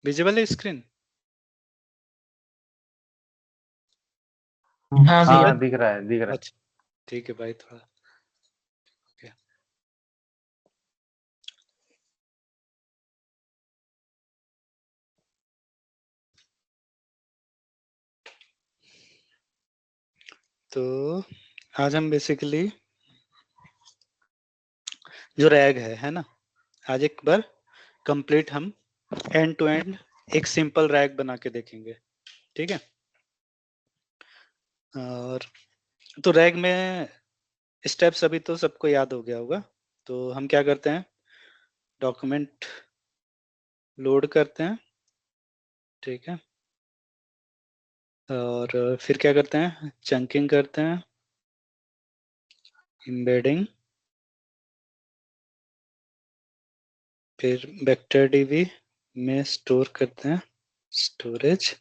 Visible है screen? हाँ हाँ भैया। दिख रहा है, दिख रहा है। अच्छा ठीक है भाई, थोड़ा ओके। तो आज हम बेसिकली जो रैग है ना, आज एक बार कंप्लीट हम एंड टू एंड एक सिंपल रैग बना के देखेंगे, ठीक है। और तो रैग में स्टेप्स अभी तो सबको याद हो गया होगा। तो हम क्या करते हैं, डॉक्यूमेंट लोड करते हैं, ठीक है। और फिर क्या करते हैं, चंकिंग करते हैं, एम्बेडिंग, फिर वेक्टर डीबी में स्टोर करते हैं, स्टोरेज,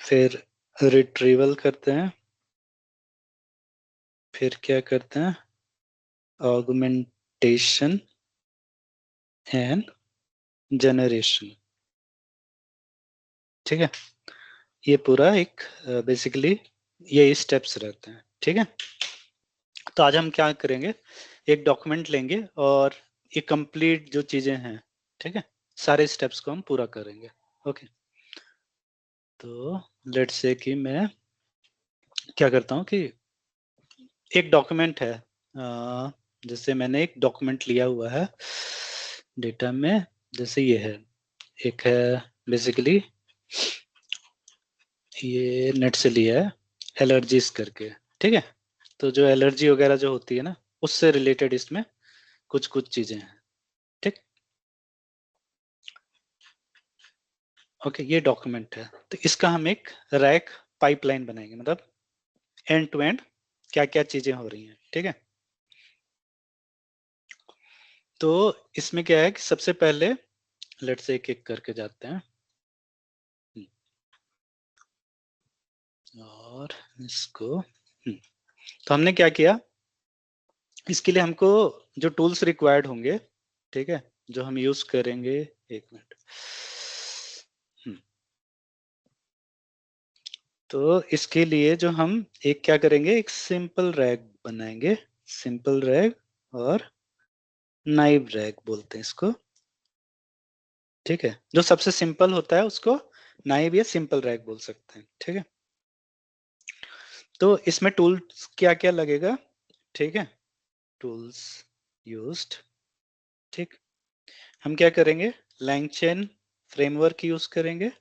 फिर रिट्रीवल करते हैं, फिर क्या करते हैं, ऑगमेंटेशन एंड जनरेशन, ठीक है। ये पूरा एक बेसिकली ये स्टेप्स रहते हैं, ठीक है। तो आज हम क्या करेंगे, एक डॉक्यूमेंट लेंगे और ये कंप्लीट जो चीजें हैं, ठीक है, सारे स्टेप्स को हम पूरा करेंगे, ओके। तो लेट्स से कि मैं क्या करता हूँ कि एक डॉक्यूमेंट है, जैसे मैंने एक डॉक्यूमेंट लिया हुआ है डेटा में, जैसे ये है, एक है बेसिकली ये नेट से लिया है, एलर्जीज करके, ठीक है। तो जो एलर्जी वगैरह जो होती है ना, उससे रिलेटेड इसमें कुछ कुछ चीजें हैं, ठीक। ओके, ये डॉक्यूमेंट है, तो इसका हम एक रैक पाइपलाइन बनाएंगे, मतलब एंड टू एंड क्या क्या चीजें हो रही हैं, ठीक है। तो इसमें क्या है कि सबसे पहले लेट से एक एक करके जाते हैं, और इसको तो हमने क्या किया, इसके लिए हमको जो टूल्स रिक्वायर्ड होंगे, ठीक है, जो हम यूज करेंगे, एक मिनट। तो इसके लिए जो हम एक क्या करेंगे, एक सिंपल रैग बनाएंगे, सिंपल रैग और नाइव रैग बोलते हैं इसको, ठीक है। जो सबसे सिंपल होता है उसको नाइव या सिंपल रैग बोल सकते हैं, ठीक है। तो इसमें टूल्स क्या क्या लगेगा, ठीक है, टूल्स यूज्ड, ठीक। हम क्या करेंगे, लैंगचेन फ्रेमवर्क यूज करेंगे,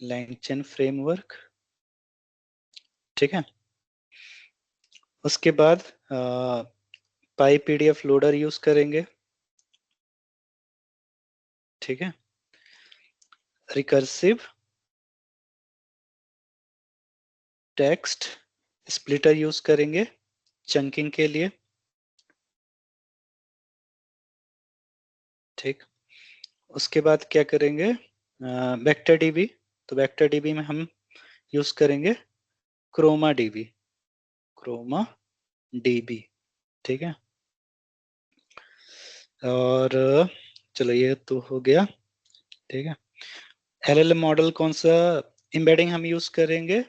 लैंगचेन फ्रेमवर्क, ठीक है। उसके बाद पाई पीडीएफ लोडर यूज करेंगे, ठीक है। रिकर्सिव टेक्स्ट स्प्लिटर यूज करेंगे चंकिंग के लिए, ठीक। उसके बाद क्या करेंगे, वेक्टर डीबी, तो वेक्टर डीबी में हम यूज करेंगे क्रोमा डीबी, क्रोमा डीबी, ठीक है। और चलो ये तो हो गया, ठीक है। एलएलएम मॉडल कौन सा एम्बेडिंग हम यूज करेंगे,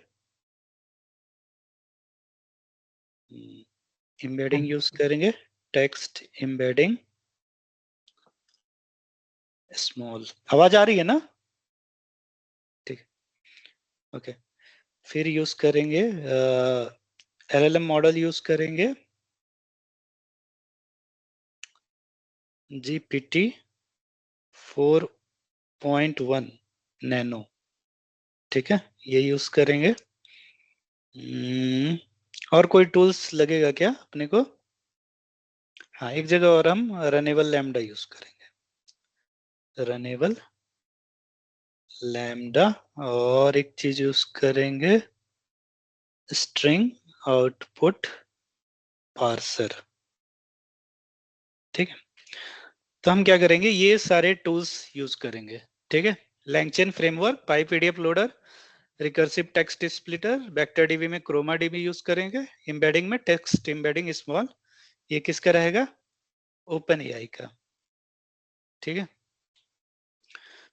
एम्बेडिंग यूज करेंगे टेक्स्ट एम्बेडिंग स्मॉल, आवाज आ रही है ना, ठीक, ओके। फिर यूज करेंगे एलएलएम मॉडल यूज करेंगे जीपीटी 4.1 नैनो, ठीक है, ये यूज करेंगे। और कोई टूल्स लगेगा क्या अपने को, हाँ एक जगह और हम रनेबल लैम्डा यूज करेंगे, रनेबल लैम्डा, और एक चीज यूज करेंगे स्ट्रिंग आउटपुट पार्सर, ठीक है। तो हम क्या करेंगे, ये सारे टूल्स यूज करेंगे, ठीक है। LangChain framework, Py PDF loader, recursive text splitter, vector DB में क्रोमा डीबी यूज करेंगे, एम्बेडिंग में टेक्स्ट एम्बेडिंग स्मॉल, ये किसका रहेगा, ओपन एआई का, ठीक है।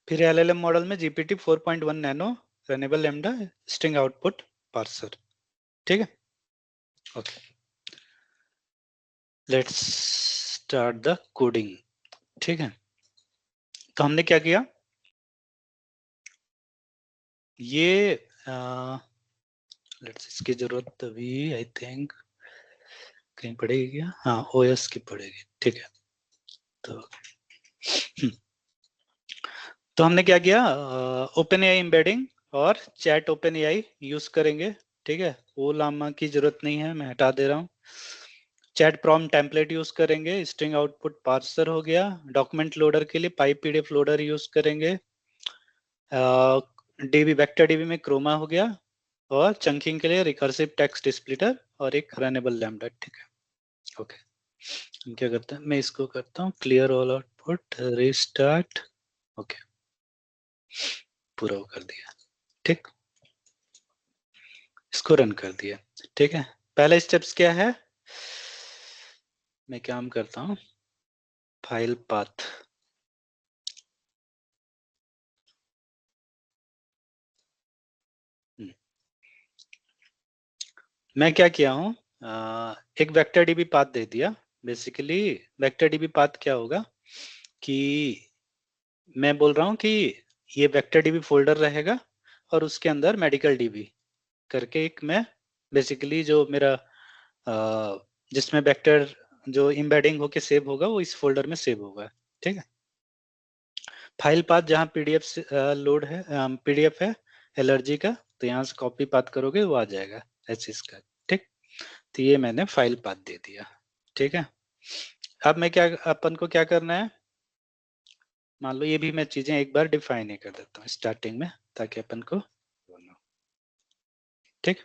फिर LLM मॉडल में GPT 4.1 nano runnable lambda string output parser. ठीक है, okay, let's start the coding. ठीक है, तो हमने क्या किया, ये लेट्स, इसकी जरूरत अभी आई थिंक कहीं पड़ेगी क्या, हाँ OS की पड़ेगी। ठीक है, तो तो हमने क्या किया, ओपन एआई एम्बेडिंग और चैट ओपन एआई यूज करेंगे। ठीक है, वो लामा की जरूरत नहीं है, मैं हटा दे रहा हूँ। चैट प्रॉम्प्ट टेम्पलेट यूज करेंगे, स्ट्रिंग आउटपुट पार्सर हो गया, डॉक्यूमेंट लोडर के लिए पाइप पीडीएफ लोडर यूज करेंगे, डीबी वेक्टर डीबी में क्रोमा हो गया, और चंकिंग के लिए रिकर्सिव टेक्स्ट स्प्लिटर और एक रनेबल लैम्डा। ठीक है, ओके, हम क्या करते हैं, मैं इसको करता हूँ clear all output restart. Okay, पूरा वो कर दिया। ठीक, इसको रन कर दिया। ठीक है, पहला स्टेप्स क्या है, मैं काम करता हूँ फाइल पाथ। मैं क्या किया हूँ, एक वेक्टर डीबी पाथ दे दिया। बेसिकली वेक्टर डीबी पाथ क्या होगा कि मैं बोल रहा हूँ कि ये वेक्टर डीबी फोल्डर रहेगा और उसके अंदर मेडिकल डीबी करके एक मैं बेसिकली जो मेरा जिसमें वेक्टर जो एम्बेडिंग होके सेव होगा वो इस फोल्डर में सेव होगा। ठीक है, फाइल पाथ जहाँ पीडीएफ लोड है, पीडीएफ है एलर्जी का, तो यहाँ से कॉपी पाथ करोगे वो आ जाएगा ऐसे इसका। ठीक, तो ये मैंने फाइल पाथ दे दिया। ठीक है, अब मैं क्या, अपन को क्या करना है, मान लो ये भी मैं चीजें एक बार डिफाइन ही कर देता हूँ स्टार्टिंग में ताकि अपन को। ठीक,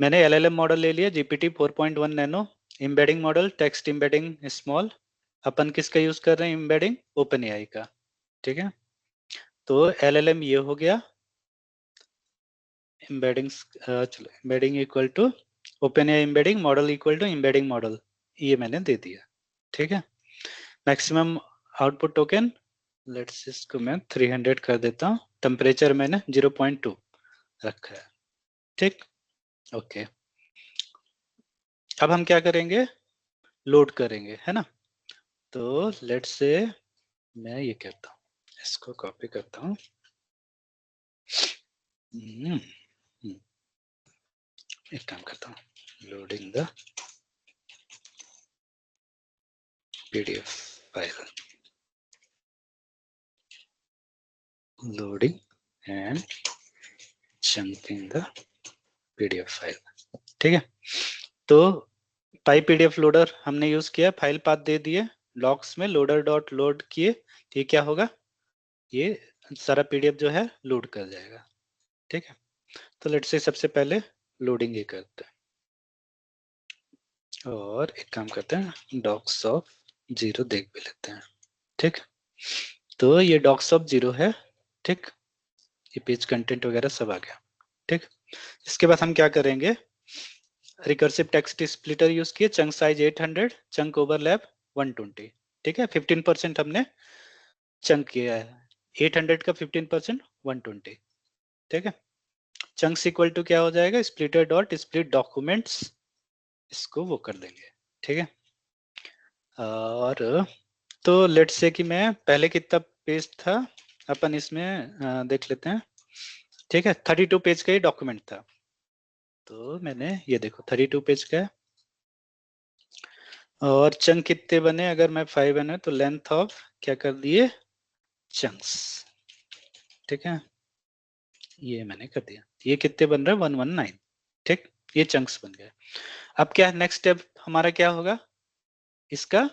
मैंने LLM मॉडल ले लिया GPT 4.1 nano, embedding model text embedding small. अपन किसका यूज कर रहे हैं, एम्बेडिंग ओपन एआई का। ठीक है, तो LLM ये हो गया, एम्बेडिंग चलो embedding equal to open AI embedding model equal to embedding model, ये मैंने दे दिया। ठीक है, मैक्सिमम आउटपुट टोकन, लेट्स इसको मैं 300 कर देता हूँ, टेम्परेचर मैंने 0.2 रखा है। ठीक, ओके, अब हम क्या करेंगे, लोड करेंगे, है ना। तो लेट्स से मैं ये करता हूँ, इसको कॉपी करता हूँ। एक काम करता हूँ, loading the PDF file, loading and chunking the PDF file. ठीक है, तो पाई पीडीएफ लोडर हमने यूज किया, फाइल पाथ दे दिए, लॉग्स में लोडर डॉट लोड किए, ये क्या होगा, ये सारा पीडीएफ जो है लोड कर जाएगा। ठीक है, तो लेट्स से सबसे पहले लोडिंग ही करते हैं, और एक काम करते हैं डॉक्स ऑफ 0 देख भी लेते हैं। ठीक, तो ये डॉक्स ऑफ 0 है। ठीक, ये पेज कंटेंट वगैरह सब आ गया। ठीक, इसके बाद हम क्या करेंगे, रिकर्सिव टेक्स्ट स्प्लिटर यूज किए, चंक साइज 800, चंक ओवरलैप 120। ठीक है, 15% हमने चंक किया है, 800 का 15% 120। ठीक है, चंक्स इक्वल टू क्या हो जाएगा, स्प्लिटर डॉट स्प्लिट डॉक्यूमेंट्स, इसको वो कर देंगे। ठीक है, और तो लेट्स से कि मैं पहले कितना पेज था, अपन इसमें देख लेते हैं। ठीक है, 32 पेज का ही डॉक्यूमेंट था, तो मैंने ये देखो 32 पेज का है, और चंक कितने बने, अगर मैं 5 बने तो लेंथ ऑफ क्या कर दिए, चंक्स। ठीक है, ये मैंने कर दिया, ये कितने बन रहे हैं, 119। ठीक, ये चंक्स बन गए। अब क्या नेक्स्ट स्टेप हमारा क्या होगा, इसका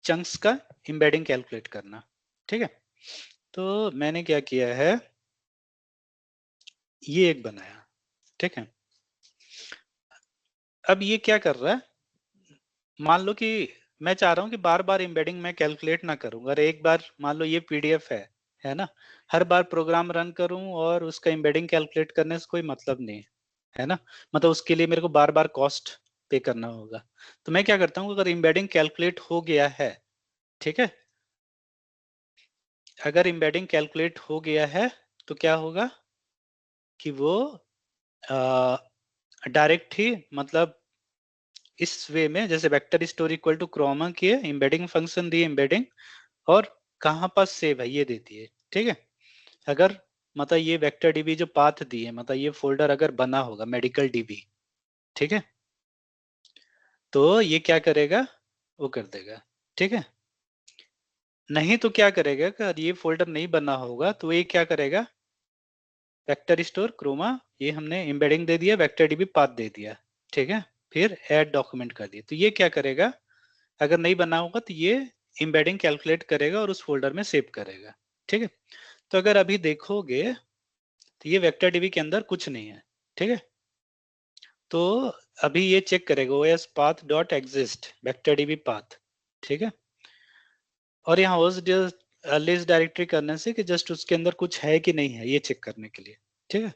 चंक्स का एम्बेडिंग कैलकुलेट करना। ठीक है, तो मैंने क्या किया है, ये एक बनाया। ठीक है, अब ये क्या कर रहा है, मान लो कि मैं चाह रहा हूं कि बार बार एम्बेडिंग मैं कैलकुलेट ना करूं, अगर एक बार मान लो ये पीडीएफ है ना, हर बार प्रोग्राम रन करूं और उसका एम्बेडिंग कैलकुलेट करने से कोई मतलब नहीं है ना, मतलब उसके लिए मेरे को बार बार कॉस्ट पे करना होगा। तो मैं क्या करता हूँ, अगर एम्बेडिंग कैलकुलेट हो गया है, ठीक है, अगर एम्बेडिंग कैलकुलेट हो गया है तो क्या होगा कि वो डायरेक्ट ही मतलब इस वे में, जैसे vector store equal to Chroma की है, एम्बेडिंग फंक्शन दी एम्बेडिंग, और कहाँ पर सेव है ये देती है। ठीक है, अगर मतलब ये वेक्टर डीबी जो पाथ दी है, मतलब ये फोल्डर अगर बना होगा मेडिकल डीबी, ठीक है, तो ये क्या करेगा, वो कर देगा। ठीक है, नहीं तो क्या करेगा, अगर ये फोल्डर नहीं बना होगा तो ये क्या करेगा, वेक्टर स्टोर क्रोमा, ये हमने एम्बेडिंग दे दिया, वेक्टर डीबी पाथ दे दिया। ठीक है, फिर ऐड डॉक्यूमेंट कर दिया, तो ये क्या करेगा, अगर नहीं बना होगा तो ये एम्बेडिंग कैलकुलेट करेगा और उस फोल्डर में सेव करेगा। ठीक है, तो अगर अभी देखोगे तो ये वेक्टर डीबी के अंदर कुछ नहीं है। ठीक है, तो अभी ये चेक करेगा OS path dot exist vector DB path. ठीक है, और यहाँ ओस लिस्ट डायरेक्टरी करने से कि जस्ट उसके अंदर कुछ है कि नहीं है ये चेक करने के लिए। ठीक है,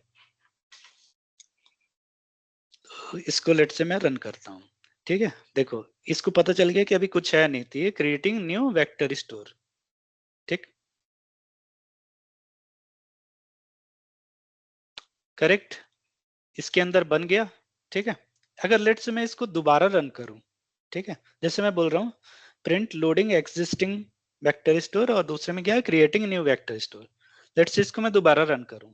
तो इसको लेट से मैं रन करता हूँ। ठीक है, देखो इसको पता चल गया कि अभी कुछ है नहीं, तो ये क्रिएटिंग न्यू वेक्टर स्टोर। ठीक, करेक्ट, इसके अंदर बन गया। ठीक है, अगर लेट से मैं इसको दोबारा रन करूं, ठीक है, जैसे मैं बोल रहा हूं print loading existing vector store, और दूसरे में क्या है creating new vector store. Let से इसको मैं दोबारा रन करूं,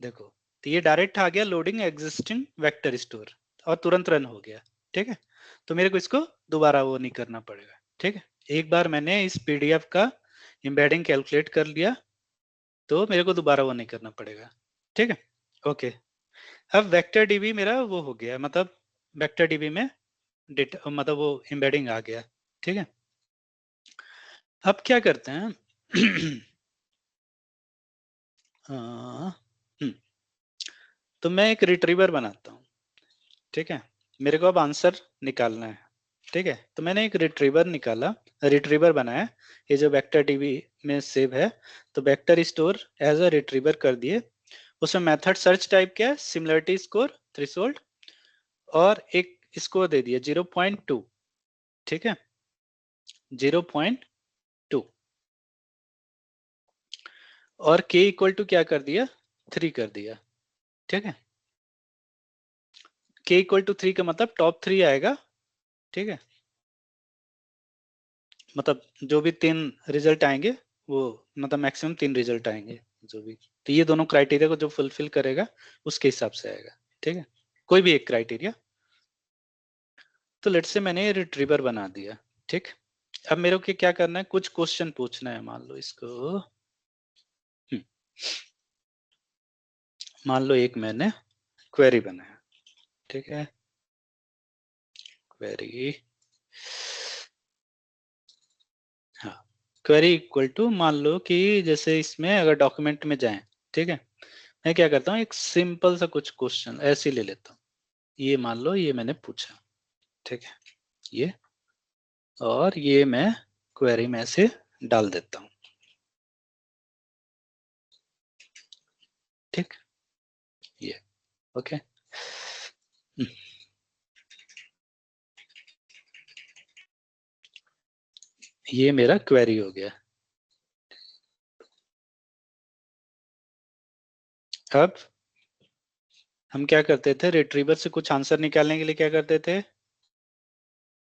देखो, तो ये डायरेक्ट आ गया लोडिंग एग्जिस्टिंग वेक्टर स्टोर और तुरंत रन हो गया। ठीक है, तो मेरे को इसको दोबारा वो नहीं करना पड़ेगा। ठीक है, एक बार मैंने इस पीडीएफ का एम्बेडिंग कैलकुलेट कर लिया तो मेरे को दोबारा वो नहीं करना पड़ेगा। ठीक है, ओके, अब वेक्टर डीबी मेरा वो हो गया, मतलब वेक्टर डीबी में डेटा मतलब वो एम्बेडिंग आ गया। ठीक है, अब क्या करते हैं हम्म, तो मैं एक रिट्रीवर बनाता हूँ। ठीक है, मेरे को अब आंसर निकालना है। ठीक है, तो मैंने एक रिट्रीवर निकाला, रिट्रीवर बनाया, ये जो वेक्टर डीबी में सेव है, तो vector store as a retriever कर दिए। उसमें मेथड सर्च टाइप क्या है, सिमिलरिटी स्कोर थ्रेशोल्ड, और एक स्कोर दे दिया 0.2। ठीक है, 0.2, और k इक्वल टू क्या कर दिया, 3 कर दिया। ठीक है, k इक्वल टू 3 का मतलब टॉप 3 आएगा। ठीक है, मतलब जो भी 3 रिजल्ट आएंगे वो, मतलब मैक्सिमम 3 रिजल्ट आएंगे जो भी, तो ये दोनों क्राइटेरिया को जो फुलफिल करेगा उसके हिसाब से आएगा। ठीक है, कोई भी एक क्राइटेरिया। तो लेट से मैंने रिट्रीवर बना दिया। ठीक, अब मेरे को क्या करना है, कुछ क्वेश्चन पूछना है, मान लो इसको, मान लो एक मैंने क्वेरी बनाया। ठीक है, क्वेरी, हाँ, क्वेरी इक्वल टू, मान लो कि जैसे इसमें अगर डॉक्यूमेंट में जाएं, ठीक है, मैं क्या करता हूँ एक सिंपल सा कुछ क्वेश्चन ऐसे ही ले लेता हूँ, ये मान लो ये मैंने पूछा। ठीक है, ये, और ये मैं क्वेरी में से डाल देता हूँ। ठीक, ये ओके, ये मेरा क्वेरी हो गया। अब हम क्या करते थे, रिट्रीवर से कुछ आंसर निकालने के लिए क्या करते थे,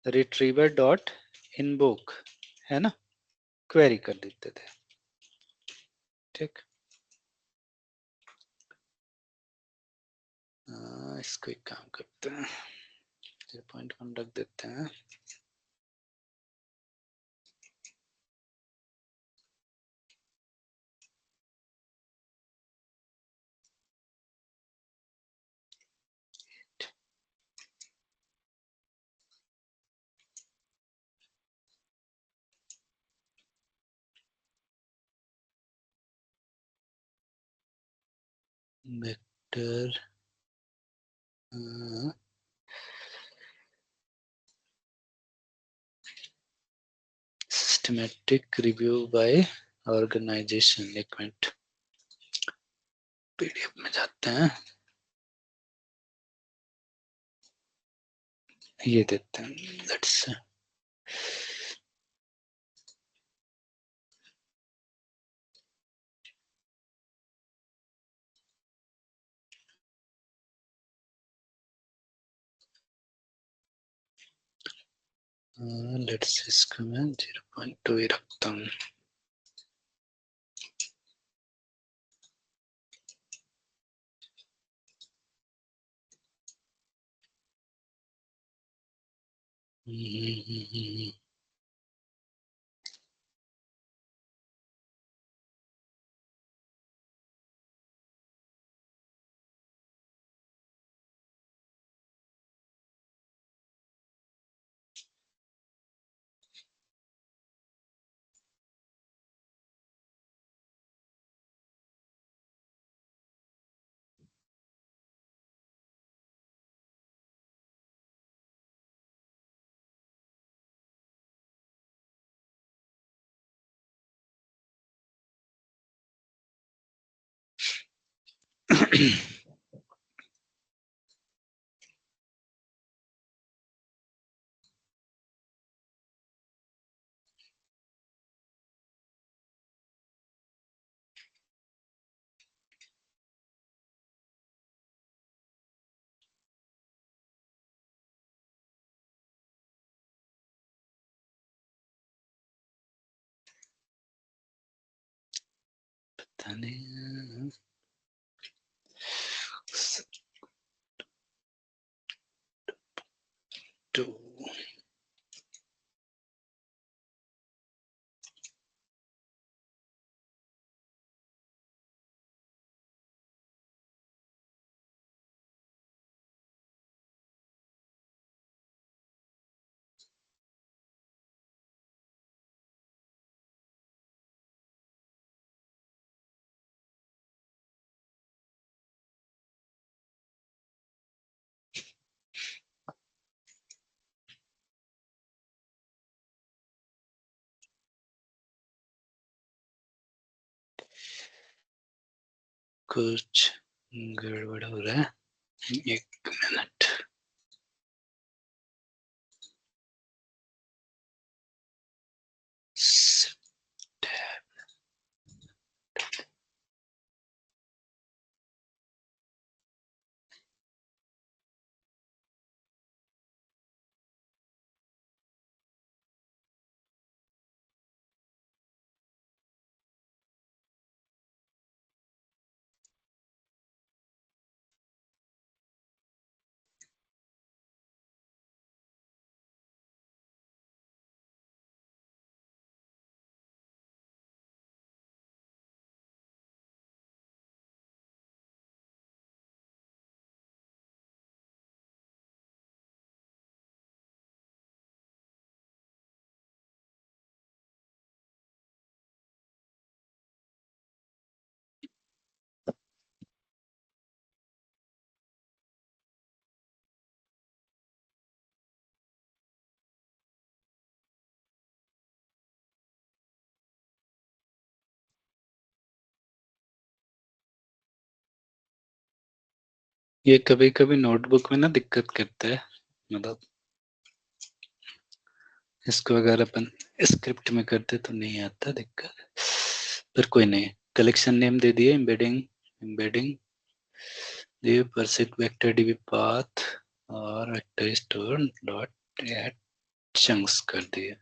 रिट्रीवर डॉट इनवोक, है ना, क्वेरी कर देते थे। ठीक, इसको एक काम करते हैं, 0.1 रख देते हैं। Vector systematic review by organisation, एक मिनट, पीडीएफ में जाते हैं, ये देते हैं, लेट्स लेट्स इसको मैं 0.2 ही रखता हूँ. पता नहीं. तो कुछ गड़बड़ हो रहा है. 1 मिनट. ये कभी कभी नोटबुक में ना दिक्कत करता है. मतलब इसको अगर अपन स्क्रिप्ट में करते तो नहीं आता दिक्कत. पर कोई नहीं. कलेक्शन नेम दे दिए. एम्बेडिंग दिए. परसिक वेक्टर डीबी पाथ और vector store dot add chunks कर दिए.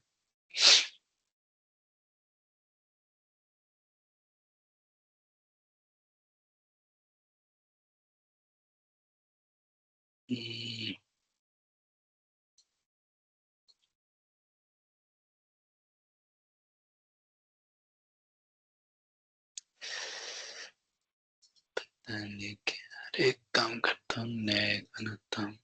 एक काम करता हूँ. नए बनाता हूँ.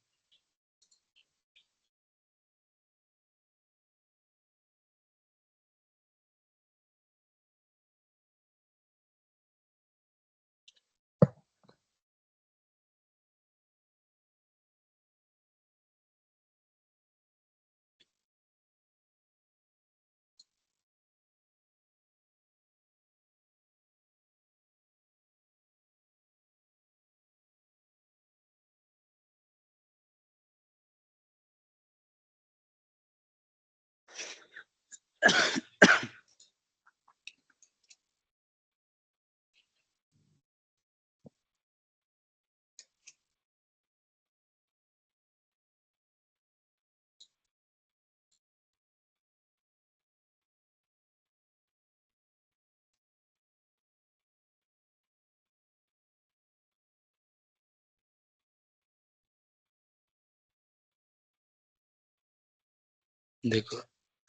देखो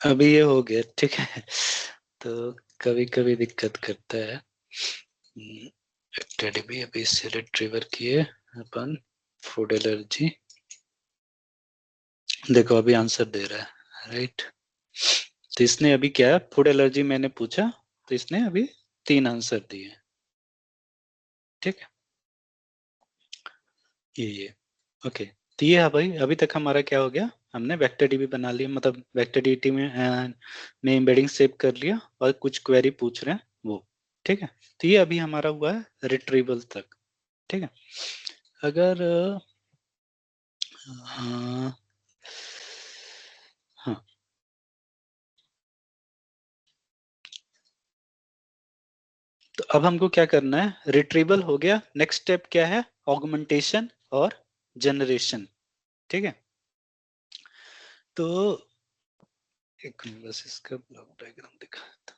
अभी ये हो गया, ठीक है। तो कभी कभी दिक्कत करता है। टेडी भी अभी इससे रिट्रीवर किए अपन, फूड एलर्जी। देखो अभी आंसर दे रहा है, राइट। तो इसने अभी क्या है, फूड एलर्जी मैंने पूछा तो इसने अभी 3 आंसर दिए, ठीक है। ये ओके। तो ये है भाई, अभी तक हमारा क्या हो गया, हमने वेक्टर डीबी बना लिया, मतलब वेक्टर डीटी में एम्बेडिंग सेव कर लिया और कुछ क्वेरी पूछ रहे हैं वो, ठीक है। तो ये अभी हमारा हुआ है रिट्रीवल तक, ठीक है। अगर हाँ, हाँ, तो अब हमको क्या करना है, रिट्रीवल हो गया, नेक्स्ट स्टेप क्या है, ऑगमेंटेशन और जनरेशन, ठीक है। तो एक मिनट बस इसका ब्लॉक डायग्राम दिखा था।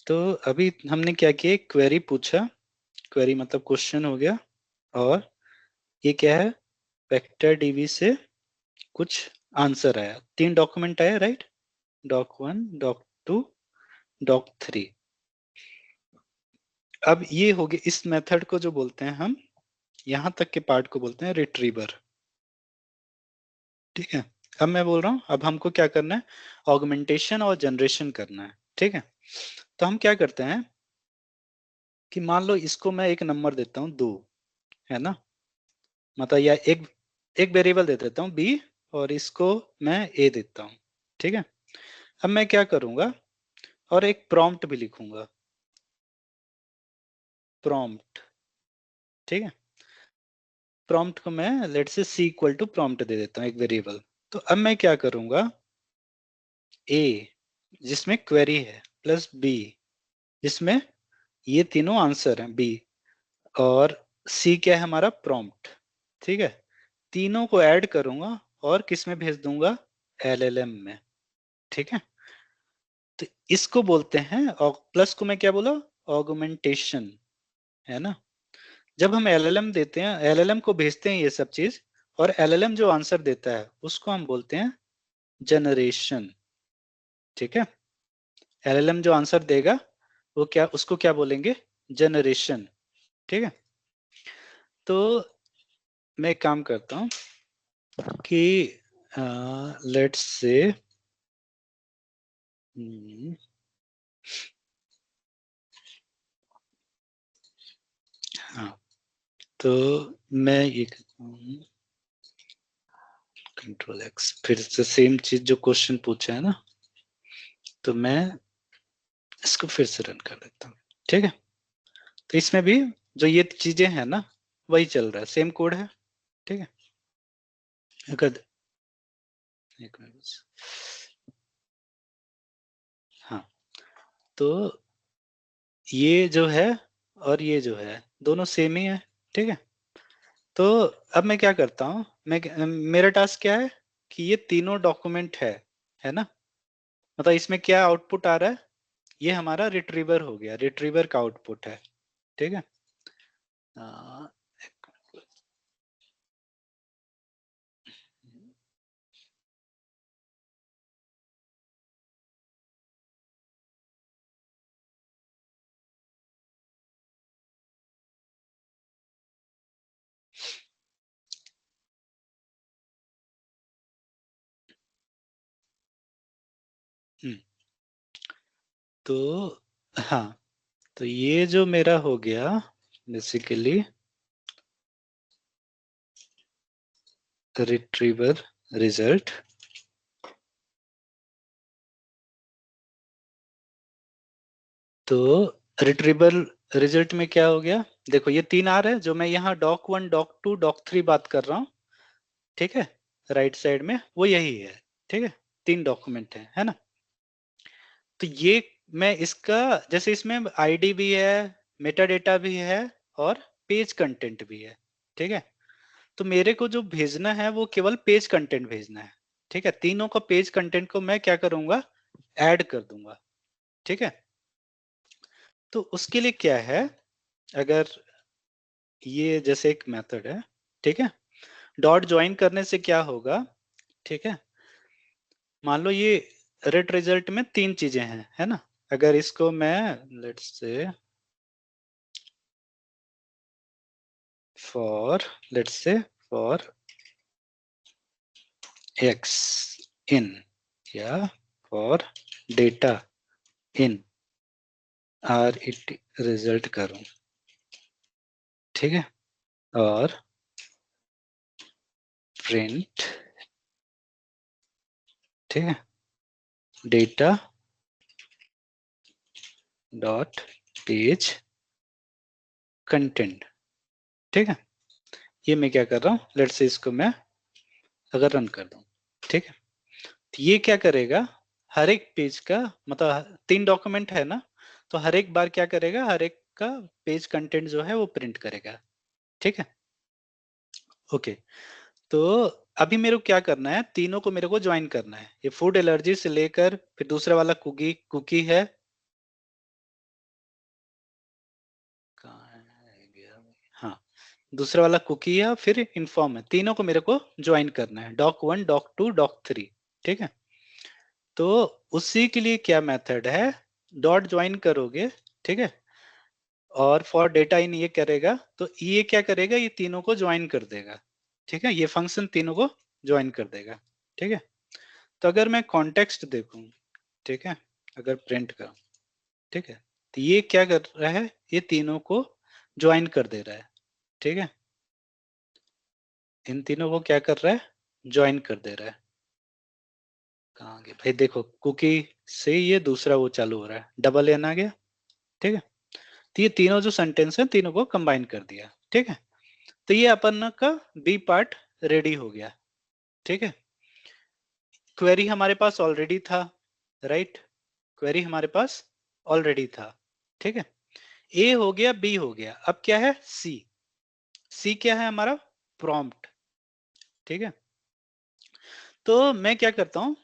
तो अभी हमने क्या किया, क्वेरी पूछा, क्वेरी मतलब क्वेश्चन हो गया, और ये क्या है, वेक्टर डीबी से कुछ आंसर आया, 3 डॉक्यूमेंट आया, राइट। Dock 1, dock 2, dock 3। अब ये हो गया, इस मेथड को जो बोलते हैं हम, यहां तक के पार्ट को बोलते हैं रिट्रीवर, ठीक है। अब मैं बोल रहा हूं, अब हमको क्या करना है, ऑगमेंटेशन और जनरेशन करना है, ठीक है। तो हम क्या करते हैं कि मान लो इसको मैं एक नंबर देता हूँ 2, है ना, मतलब या एक एक वेरिएबल दे देता हूँ बी, और इसको मैं ए देता हूँ, ठीक है। अब मैं क्या करूंगा, और एक प्रॉम्प्ट भी लिखूंगा, प्रॉम्प्ट, ठीक है। प्रॉम्प्ट को मैं लेट से सी इक्वल टू प्रॉम्प्ट दे देता हूँ, एक वेरिएबल। तो अब मैं क्या करूंगा, ए जिसमें क्वेरी है, प्लस बी जिसमें ये तीनों आंसर हैं बी, और सी क्या है हमारा, प्रॉम्प्ट, ठीक है। तीनों को ऐड करूंगा और किस में भेज दूंगा, एलएलएम में, ठीक है। तो इसको बोलते हैं, और प्लस को मैं क्या बोला, ऑगमेंटेशन, है ना। जब हम एलएलएम देते हैं, एलएलएम को भेजते हैं ये सब चीज, और एलएलएम जो आंसर देता है उसको हम बोलते हैं जनरेशन, ठीक है। एलएलएम जो आंसर देगा वो क्या, उसको क्या बोलेंगे, जनरेशन, ठीक है। तो मैं एक काम करता हूं कि लेट्स से, हाँ, तो मैं ये कंट्रोल एक्स, फिर से सेम चीज जो क्वेश्चन पूछा है ना, तो मैं इसको फिर से रन कर देता हूँ, ठीक है। तो इसमें भी जो ये चीजें हैं ना, वही चल रहा है, सेम कोड है, ठीक है। अगर एक मिनट बस। हाँ, तो ये जो है और ये जो है दोनों सेम ही है, ठीक है। तो अब मैं क्या करता हूँ, मैं मेरा टास्क क्या है कि ये तीनों डॉक्यूमेंट है ना, मतलब इसमें क्या आउटपुट आ रहा है, ये हमारा रिट्रीवर हो गया, रिट्रीवर का आउटपुट है, ठीक है। आ, हम्म, तो हाँ, तो ये जो मेरा हो गया बेसिकली रिट्रीवर रिजल्ट। तो रिट्रीवर रिजल्ट में क्या हो गया, देखो ये 3 आ रहे हैं, जो मैं यहाँ डॉक 1, डॉक 2, डॉक 3 बात कर रहा हूँ, ठीक है। राइट साइड में वो यही है, ठीक है, 3 डॉक्यूमेंट है ना। तो ये मैं इसका, जैसे इसमें आईडी भी है, मेटा डेटा भी है, और पेज कंटेंट भी है, ठीक है। तो मेरे को जो भेजना है वो केवल पेज कंटेंट भेजना है, ठीक है। तीनों का पेज कंटेंट को मैं क्या करूंगा, ऐड कर दूंगा, ठीक है। तो उसके लिए क्या है, अगर ये जैसे एक मेथड है, ठीक है, डॉट ज्वाइन करने से क्या होगा, ठीक है, मान लो ये रेट रिजल्ट में 3 चीजें हैं, है ना, अगर इसको मैं let's say for for x इन या for data in are it result करूं, ठीक है, और प्रिंट, ठीक है, डेटा डॉट पेज कंटेंट, ठीक है, ये मैं क्या कर रहा हूँ, लेट्स से इसको मैं अगर रन कर दूं, ठीक है, तो ये क्या करेगा, हर एक पेज का मतलब 3 डॉक्यूमेंट है ना, तो हर एक बार क्या करेगा, हर एक का पेज कंटेंट जो है वो प्रिंट करेगा, ठीक है, ओके। तो अभी मेरे को क्या करना है, तीनों को मेरे को ज्वाइन करना है, ये फूड एलर्जी से लेकर फिर दूसरा वाला कुकी कुकी है, कहाँ है गया? हाँ, दूसरा वाला कुकी है, फिर इन्फॉर्म है, तीनों को मेरे को ज्वाइन करना है, डॉक 1 डॉक 2 डॉक 3, ठीक है, तो उसी के लिए क्या मेथड है, डॉट ज्वाइन करोगे, ठीक है, और फॉर डेटा इन ये करेगा, तो ये क्या करेगा, ये तीनों को ज्वाइन कर देगा, ठीक है, ये फंक्शन तीनों को ज्वाइन कर देगा, ठीक है, तो अगर मैं कॉन्टेक्स्ट देखूं, ठीक है, अगर प्रिंट करूं, ठीक है, तो ये क्या कर रहा है, ये तीनों को ज्वाइन कर दे रहा है, ठीक है, इन तीनों को क्या कर रहा है, ज्वाइन कर दे रहा है, कहाँ गए भाई, देखो कुकी से ये दूसरा वो चालू हो रहा है, डबल एन आ गया, ठीक है, तो ये तीनों जो सेंटेंस है तीनों को कंबाइन कर दिया, ठीक है, तो ये अपन का बी पार्ट रेडी हो गया, ठीक है, क्वेरी हमारे पास ऑलरेडी था, राइट, क्वेरी हमारे पास ऑलरेडी था, ठीक है, ए हो गया, बी हो गया, अब क्या है, सी, सी क्या है हमारा, प्रॉम्प्ट, ठीक है, तो मैं क्या करता हूं,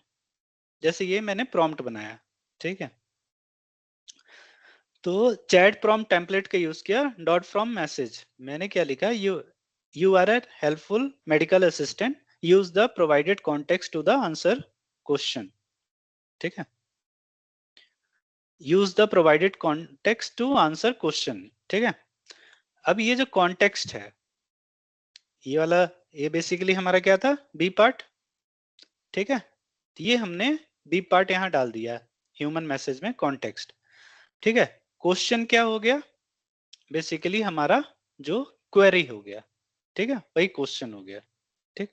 जैसे ये मैंने प्रॉम्प्ट बनाया, ठीक है, तो चैट प्रॉम्प्ट टेम्पलेट का यूज किया, डॉट फ्रॉम मैसेज, मैंने क्या लिखा, you are a helpful medical assistant, use the provided context to the answer question, ठीक है, use the provided context to answer question, ठीक है, अब ये जो कॉन्टेक्स्ट है, ये वाला, ये बेसिकली हमारा क्या था, बी पार्ट, ठीक है, तो ये हमने बी पार्ट यहाँ डाल दिया, ह्यूमन मैसेज में कॉन्टेक्स्ट, ठीक है, क्वेश्चन क्या हो गया, बेसिकली हमारा जो क्वेरी हो गया, ठीक है, वही क्वेश्चन हो गया, ठीक,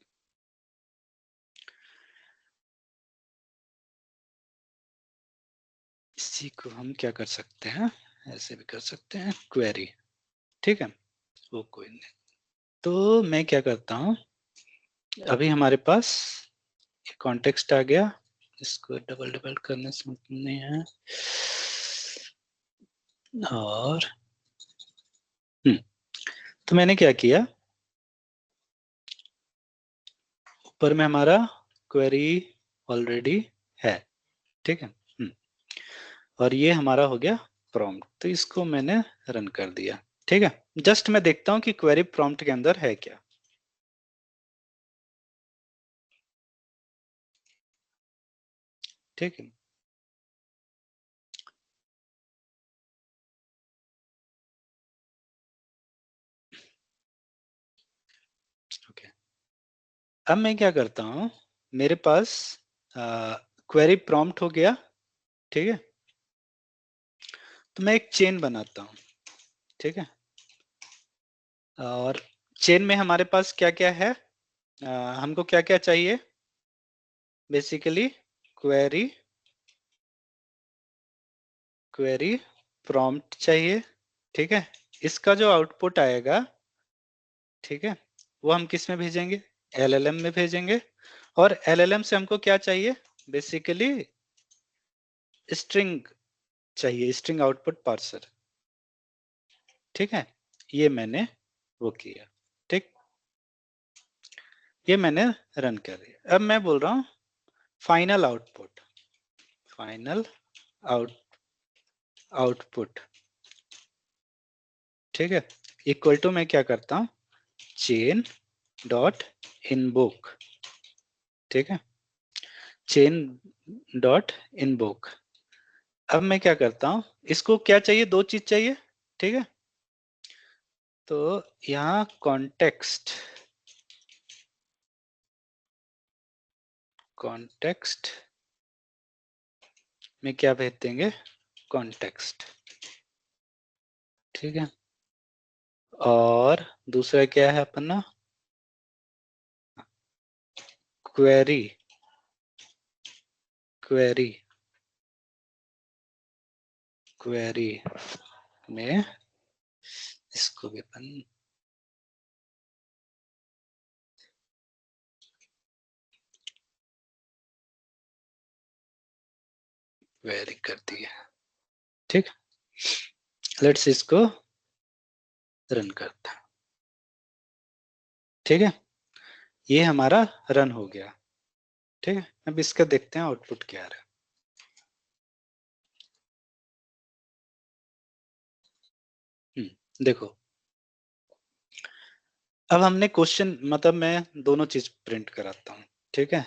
इसी को हम क्या कर सकते हैं, ऐसे भी कर सकते हैं, क्वेरी, ठीक है, वो कोई नहीं, तो मैं क्या करता हूँ, अभी हमारे पास कॉन्टेक्स्ट आ गया, इसको डबल डबल करने से मतलब नहीं है, और तो मैंने क्या किया, ऊपर में हमारा क्वेरी ऑलरेडी है, ठीक है, और ये हमारा हो गया प्रॉम्प्ट, तो इसको मैंने रन कर दिया, ठीक है, जस्ट मैं देखता हूं कि क्वेरी प्रॉम्प्ट के अंदर है क्या, ठीक है, ओके, अब मैं क्या करता हूं, मेरे पास क्वेरी प्रॉम्प्ट हो गया, ठीक है, तो मैं एक चेन बनाता हूं, ठीक है, और चेन में हमारे पास क्या क्या है, हमको क्या क्या चाहिए, बेसिकली क्वेरी क्वेरी प्रॉम्प्ट चाहिए, ठीक है, इसका जो आउटपुट आएगा, ठीक है, वो हम किस में भेजेंगे, एलएलएम में भेजेंगे, और एलएलएम से हमको क्या चाहिए, बेसिकली स्ट्रिंग चाहिए, स्ट्रिंग आउटपुट पार्सर, ठीक है, ये मैंने वो किया, ठीक, ये मैंने रन कर दिया, अब मैं बोल रहा हूँ final output, final out output, ठीक है, इक्वल टू मैं क्या करता हूँ, चेन डॉट इनवोक, ठीक है, चेन डॉट इनवोक। अब मैं क्या करता हूँ, इसको क्या चाहिए, दो चीज चाहिए, ठीक है, तो यहाँ कॉन्टेक्स्ट, कॉन्टेक्स्ट में क्या भेज देंगे, कॉन्टेक्स्ट, ठीक है, और दूसरा क्या है अपना, क्वेरी, क्वेरी, क्वेरी में इसको भी अपन क्वेरी कर दिया, ठीक, लेट्स इसको रन करते हैं, ठीक है, ये हमारा रन हो गया, ठीक है। अब इसका देखते हैं आउटपुट क्या आ रहा है। देखो, अब हमने क्वेश्चन, मतलब मैं दोनों चीज प्रिंट कराता हूँ, ठीक है,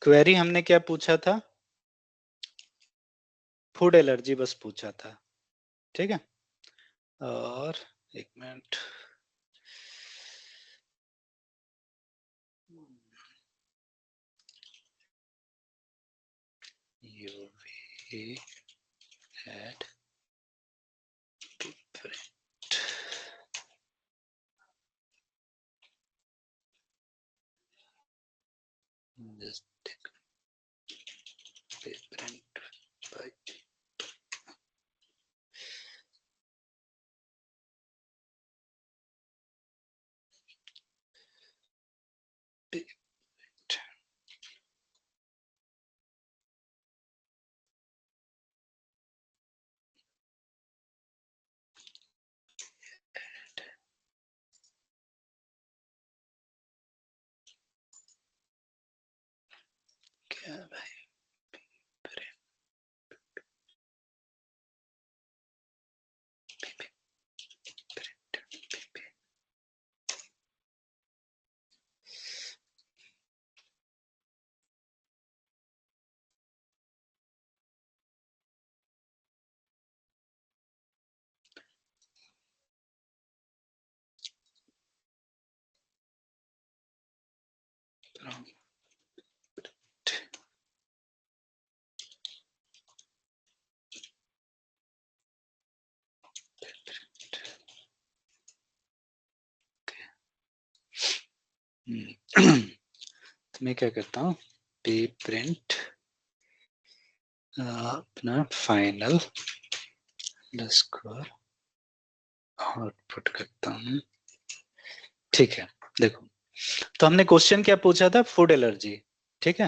क्वेरी हमने क्या पूछा था, फूड एलर्जी बस पूछा था, ठीक है, और एक minute, UV add print, just print by print, क्या भाई, तो मैं क्या करता हूँ, पे प्रिंट अपना फाइनल अंडरस्कोर आउटपुट करता हूँ, ठीक है। देखो, तो हमने क्वेश्चन क्या पूछा था, फूड एलर्जी, ठीक है,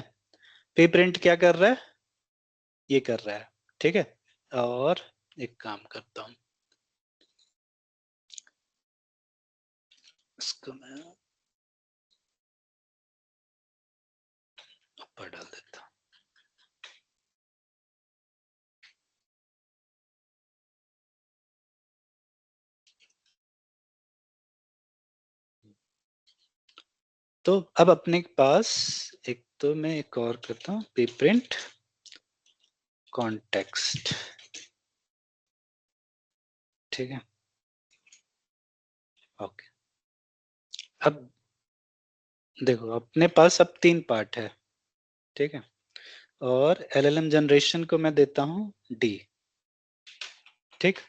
पे प्रिंट क्या कर रहा है, ये कर रहा है, ठीक है, और एक काम करता हूँ, इसको मैं ऊपर डाल देता हूँ। तो अब अपने पास एक, तो मैं एक और करता हूँ, पे प्रिंट कॉन्टेक्स्ट, ठीक है, ओके। अब देखो, अपने पास अब तीन पार्ट है, ठीक है, और LLM जनरेशन को मैं देता हूँ D, ठीक,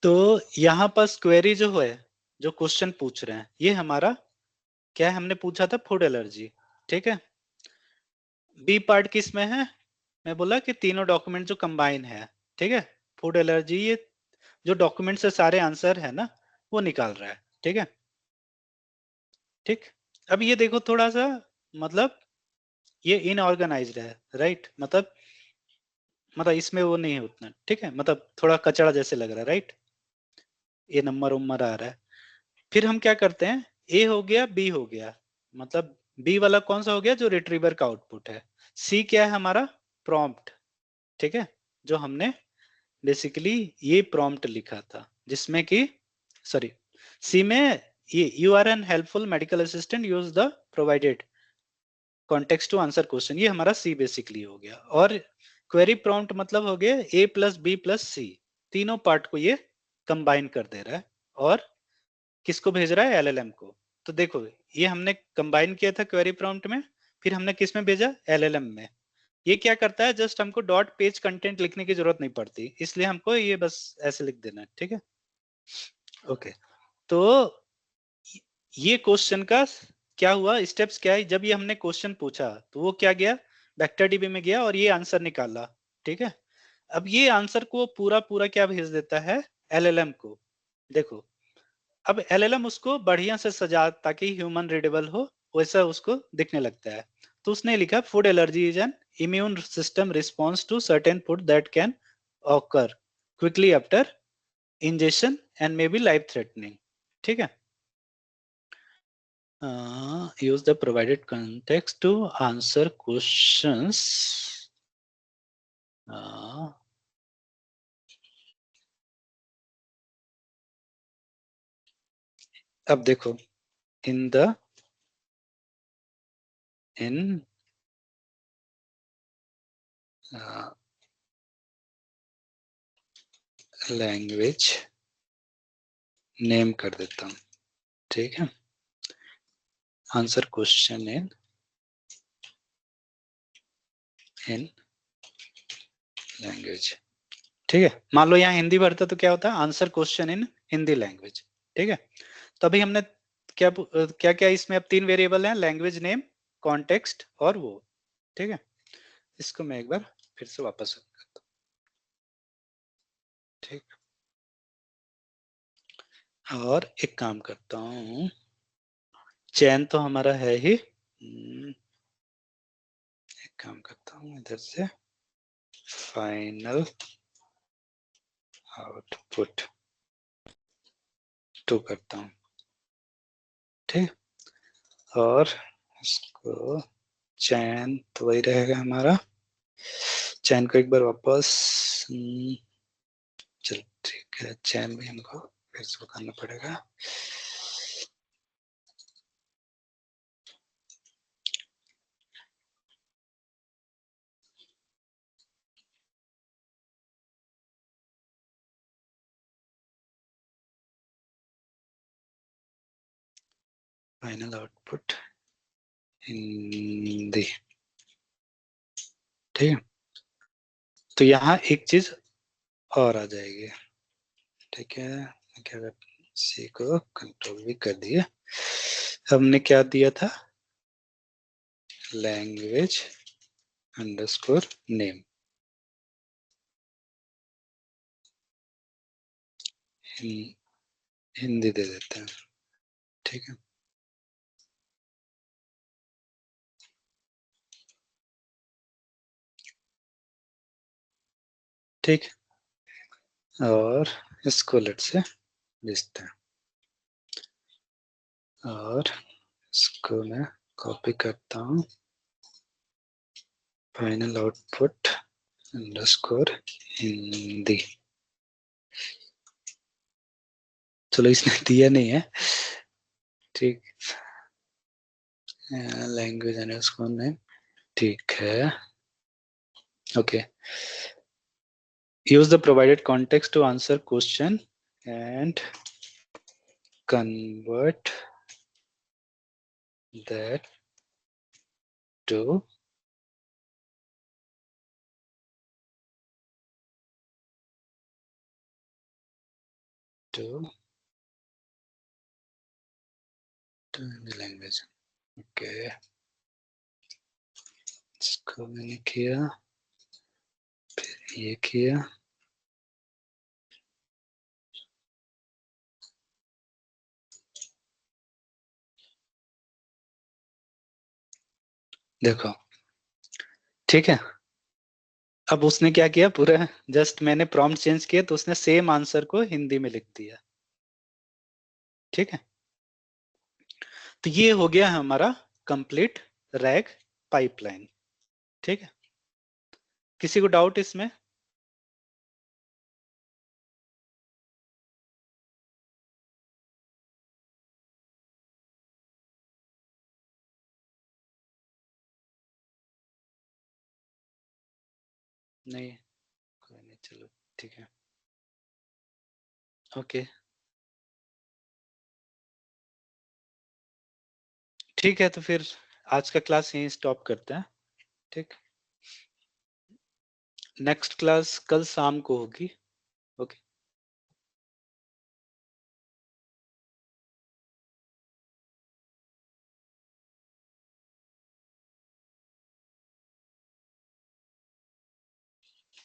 तो यहाँ पास क्वेरी जो है, जो क्वेश्चन पूछ रहे हैं, ये हमारा क्या है, हमने पूछा था फूड एलर्जी, ठीक है, बी पार्ट किस में है, मैं बोला कि तीनों डॉक्यूमेंट जो कंबाइन है, ठीक है, फूड एलर्जी, ये जो डॉक्यूमेंट से सारे आंसर है ना, वो निकाल रहा है, ठीक है, ठीक। अब ये देखो थोड़ा सा, मतलब ये इनऑर्गेनाइज्ड है, राइट, मतलब इसमें वो नहीं है उतना, ठीक है, मतलब थोड़ा कचरा जैसे लग रहा है, राइट, ये नंबर उम्बर आ रहा है। फिर हम क्या करते हैं, ए हो गया, बी हो गया, मतलब बी वाला कौन सा हो गया, जो रिट्रीवर का आउटपुट है, सी क्या है हमारा, प्रॉम्प्ट, ठीक है, जो हमने बेसिकली ये प्रॉम्प्ट लिखा था, जिसमें कि सॉरी सी में ये you are an helpful medical assistant use the provided context to answer question, ये हमारा सी बेसिकली हो गया। और क्वेरी प्रॉम्प्ट मतलब हो गया ए प्लस बी प्लस सी, तीनों पार्ट को ये कंबाइन कर दे रहा है और किसको भेज रहा है, एलएलएम को। तो देखो ये हमने कंबाइन किया था क्वेरी प्रॉम्प्ट में, फिर हमने किस में भेजा, एलएलएम में। ये क्या करता है, जस्ट हमको डॉट पेज कंटेंट लिखने की जरूरत नहीं पड़ती, इसलिए हमको ये बस ऐसे लिख देना है, ठीक है। ओके, तो ये क्वेश्चन का क्या हुआ, स्टेप्स क्या है, जब ये हमने क्वेश्चन पूछा तो वो क्या गया, वेक्टर डीबी में गया और ये आंसर निकाला, ठीक है। अब ये आंसर को पूरा पूरा क्या भेज देता है, एलएलएम को। देखो अब एलएलएम उसको बढ़िया से सजा ताकि ह्यूमन रीडेबल हो, वैसा उसको दिखने लगता है। तो उसने लिखा food allergy is an immune system response to certain food that can occur quickly after injection and may be life threatening, ठीक है। use the provided context to answer questions. अब देखो in language नेम कर देता हूं, ठीक है। Answer question in language, ठीक है। मान लो यहाँ हिंदी भरता तो क्या होता है, answer question in Hindi language, ठीक है। तो अभी हमने क्या क्या क्या इसमें अब तीन वेरिएबल हैं, लैंग्वेज नेम, कॉन्टेक्स्ट और वो, ठीक है। इसको मैं एक बार फिर से वापस करता हूं, ठीक। और एक काम करता हूं, चैन तो हमारा है ही, एक काम करता हूं इधर से फाइनल आउटपुट 2 करता हूं, ठीक। और इसको चैन तो वही रहेगा हमारा, चैन को एक बार वापस चल ठीक है, चैन भी हमको फिर से करना पड़ेगा। फाइनल आउटपुट हिंदी, ठीक है। तो यहाँ एक चीज और आ जाएगी, ठीक है। क्या सी को कंट्रोल भी कर दिया, हमने क्या दिया था, लैंग्वेज अंडरस्कोर नेम, हिंदी दे देते हैं, ठीक है। ठीक, और इसको लेट से भेजते हैं, और इसको मैं कॉपी करता हूँ, फाइनल आउटपुट अंडरस्कोर हिंदी। चलो इसने दिया नहीं है, ठीक, लैंग्वेज अंडरस्कोर नेम, ठीक है। Okay, use the provided context to answer question and convert that to the language, okay। इसको मैंने किया, फिर ये किया, देखो ठीक है। अब उसने क्या किया, पूरा जस्ट मैंने प्रॉम्प्ट चेंज किया तो उसने सेम आंसर को हिंदी में लिख दिया, ठीक है। तो ये हो गया हमारा कंप्लीट रैग पाइपलाइन, ठीक है। किसी को डाउट इसमें? नहीं, कोई नहीं, चलो ठीक है। ओके, ठीक है, तो फिर आज का क्लास यहीं स्टॉप करते हैं। ठीक, नेक्स्ट क्लास कल शाम को होगी।